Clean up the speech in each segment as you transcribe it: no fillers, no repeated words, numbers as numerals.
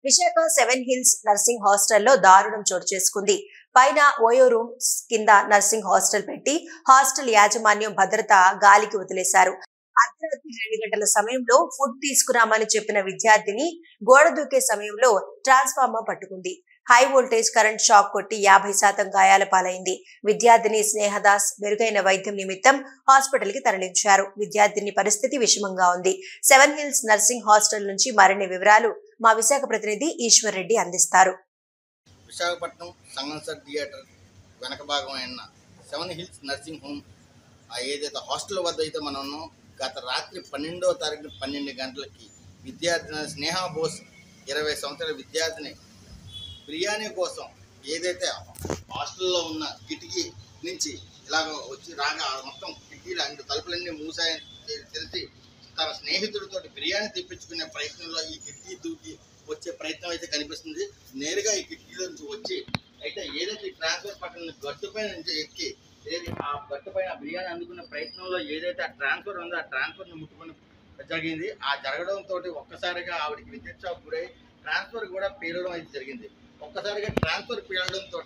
Visakha 7 hills nursing హాస్టల్లో దారుణం చోటు చేసుకుంది. పైన ఓయో రూమ్స్ కింద నర్సింగ్ హాస్టల్ పెట్టి హాస్టల్ యాజమాన్యం భద్రత గాలికి వదిలేశారు. అర్ధరాత్రి 2 గంటల సమయంలో ఫుడ్ తీసుకురామని చెప్పిన విద్యార్థిని గోడ దూకే సమయంలో ట్రాన్స్ఫార్మర్ పట్టుకుంది. హై వోల్టేజ్ కరెంట్ షాక్ కొట్టి 50% గాయాల పాలైంది. విద్యార్థిని స్నేహదాస్ మెరుగైన వైద్యం నిమిత్తం హాస్పిటల్ కి తరలించారు. విద్యార్థిని పరిస్థితి విషమంగా ఉంది. 7 హిల్స్ నర్సింగ్ హాస్టల్ నుంచి మరిన్ని వివరాలు మా విశాఖ ప్రతినిధి ఈశ్వర్ రెడ్డి అందిస్తారు. విశాఖపట్నం సంగంసర్ థియేటర్ వెనక భాగం అయిన 7 హిల్స్ నర్సింగ్ హోమ్ ఏదైతే హాస్టల్ వద్ద అయితే మనం గత రాత్రి 12వ తారీఖున 12 గంటలకి విద్యార్థిని స్నేహ బోస్ 20 సంవత్సరాల విద్యార్థిని బిర్యానీ కోసం ఏదైతే హాస్టల్లో ఉన్న కిటికీ నుంచి ఇలాగ వచ్చి రాగా మొత్తం కిటికీలు అండ్ తలుపులన్నీ మూసాయని తెలిసి తన స్నేహితుడితో బిర్యానీ తెప్పించుకునే ప్రయత్నంలో ఈ కిటికీ దూకి వచ్చే ప్రయత్నం అయితే కనిపిస్తుంది. నేరుగా ఈ కిటికీలో నుంచి వచ్చి అయితే ఏదైతే ట్రాన్స్ఫర్ పక్కన గట్టుపైన నుంచి ఎక్కి ఆ గట్టుపైన బిర్యానీ అందుకునే ప్రయత్నంలో ఏదైతే ఆ ట్రాన్స్ఫర్ ఉందో ఆ ట్రాన్స్ఫర్ని ముట్టుకుని జరిగింది. ఆ జరగడంతో ఒక్కసారిగా ఆవిడకి విద్యుత్ షాక్ గురై ట్రాన్స్ఫర్ కూడా పేలడం అయితే జరిగింది. ఒక్కసారిగా ట్రాన్స్ఫర్ పేలడంతో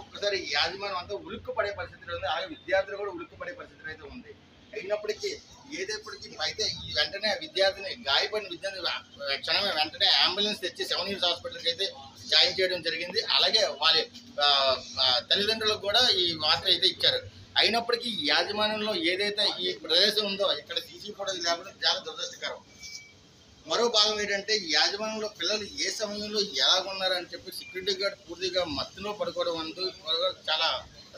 ఒక్కసారి యాజమాన్యం అంతా ఉలిక్కుపడే పరిస్థితి ఉంది. అలాగే విద్యార్థులు కూడా ఉలిక్కుపడే పరిస్థితి అయితే ఉంది. అయినప్పటికీ ఏదైప్పటికీ అయితే ఈ వెంటనే విద్యార్థిని గాయపడిన విద్యార్థి క్షణమే వెంటనే అంబులెన్స్ తెచ్చి 7 హిల్స్ హాస్పిటల్కి అయితే జాయిన్ చేయడం జరిగింది. అలాగే వాళ్ళ తల్లిదండ్రులకు కూడా ఈ వార్త అయితే ఇచ్చారు. అయినప్పటికీ యాజమాన్యంలో ఏదైతే ఈ ప్రదేశం ఉందో ఇక్కడ సీసీ ఫోటోలు లేకపోతే చాలా దురదృష్టకరం. మరో భాగం ఏంటంటే యాజమాన్యంలో పిల్లలు ఏ సమయంలో ఎలాగున్నారని చెప్పి సెక్యూరిటీ గార్డ్ పూర్తిగా మత్తులో పడుకోవడం అంటూ చాలా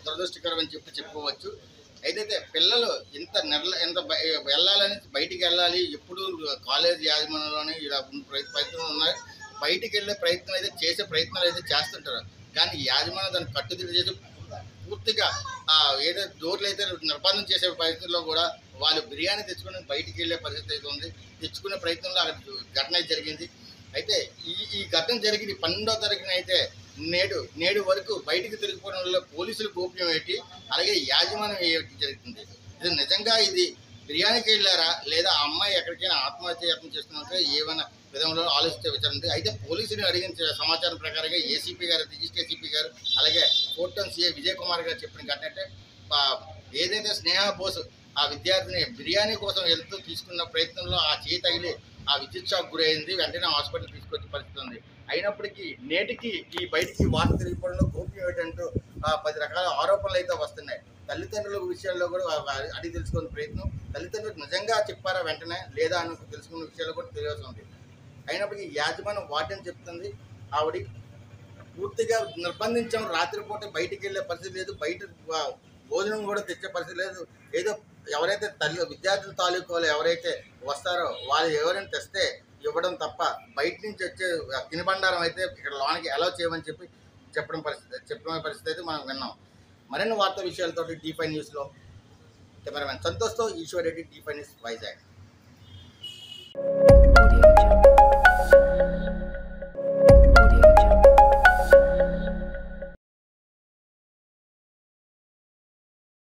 దురదృష్టకరం అని చెప్పుకోవచ్చు. ఏదైతే పిల్లలు ఇంత వెళ్ళాలని బయటికి వెళ్ళాలి ఎప్పుడు కాలేజ్ యాజమాన్యంలోనే ఇలా ప్రయత్నాలు ఉన్నాయి. బయటికి వెళ్ళే ప్రయత్నం అయితే చేసే ప్రయత్నాలు అయితే చేస్తుంటారు. కానీ యాజమాన్యం దాన్ని కట్టుదిట్టు చేసి పూర్తిగా ఏదైతే డోర్లు అయితే నిర్బంధం చేసే పరిస్థితుల్లో కూడా వాళ్ళు బిర్యానీ తెచ్చుకుని బయటికి వెళ్ళే పరిస్థితి అయితే ఉంది. తెచ్చుకునే ప్రయత్నంలో అక్కడ ఘటన అయితే జరిగింది. అయితే ఈ ఘటన జరిగింది 12వ తారీఖున అయితే నేడు వరకు బయటికి తిరిగిపోవడం వల్ల పోలీసులు గోప్యం ఏంటి అలాగే యాజమాన్యం ఏంటి జరుగుతుంది. ఇది నిజంగా ఇది బిర్యానీకి వెళ్ళారా లేదా అమ్మాయి ఎక్కడికైనా ఆత్మహత్య యత్నం చేస్తున్నట్టు ఏమైనా విధంలో ఆలోచించే విచారణ. అయితే పోలీసులు అడిగిన సమాచారం ప్రకారంగా ఏసీపీ గారు రిజిస్టర్ ఏసీపీ గారు అలాగే కోర్టన్ సిఐ విజయ్ కుమార్ గారు చెప్పిన ఘటన అంటే ఏదైతే స్నేహ బోస్ ఆ విద్యార్థిని బిర్యానీ కోసం వెళ్తూ తీసుకున్న ప్రయత్నంలో ఆ చేయి తగిలి ఆ విద్యుత్ షాక్ గురైంది. వెంటనే హాస్పిటల్ తీసుకొచ్చే పరిస్థితి ఉంది. అయినప్పటికీ నేటికి ఈ బయటికి వార్త తిరిగిపోవడంలో గోప్యం ఏంటంటూ 10 రకాల ఆరోపణలు అయితే వస్తున్నాయి. తల్లిదండ్రుల విషయాల్లో కూడా అడిగి తెలుసుకునే ప్రయత్నం తల్లిదండ్రులకు నిజంగా చెప్పారా వెంటనే లేదా అని తెలుసుకున్న విషయాలు కూడా తెలియాల్సి ఉంది. అయినప్పటికీ యాజమాన్యం వాటిని చెప్తుంది ఆవిడ పూర్తిగా నిర్బంధించాం, రాత్రిపూట బయటికి వెళ్ళే పరిస్థితి లేదు, బయట భోజనం కూడా తెచ్చే పరిస్థితి లేదు. ఏదో ఎవరైతే విద్యార్థుల తాలూకాలు ఎవరైతే వస్తారో వాళ్ళు ఎవరైనా తెస్తే ఇవ్వడం తప్ప బయట నుంచి వచ్చే తినుబండారం అయితే ఇక్కడ లోనికి అలౌ చేయమని చెప్పడం పరిస్థితి అయితే మనం విన్నాం. మరిన్ని వార్తా విషయాలతో D5 న్యూస్లో కెమెరామెన్ సంతోష్తో ఈశ్వర్ రెడ్డి, D5 న్యూస్, వైజాగ్.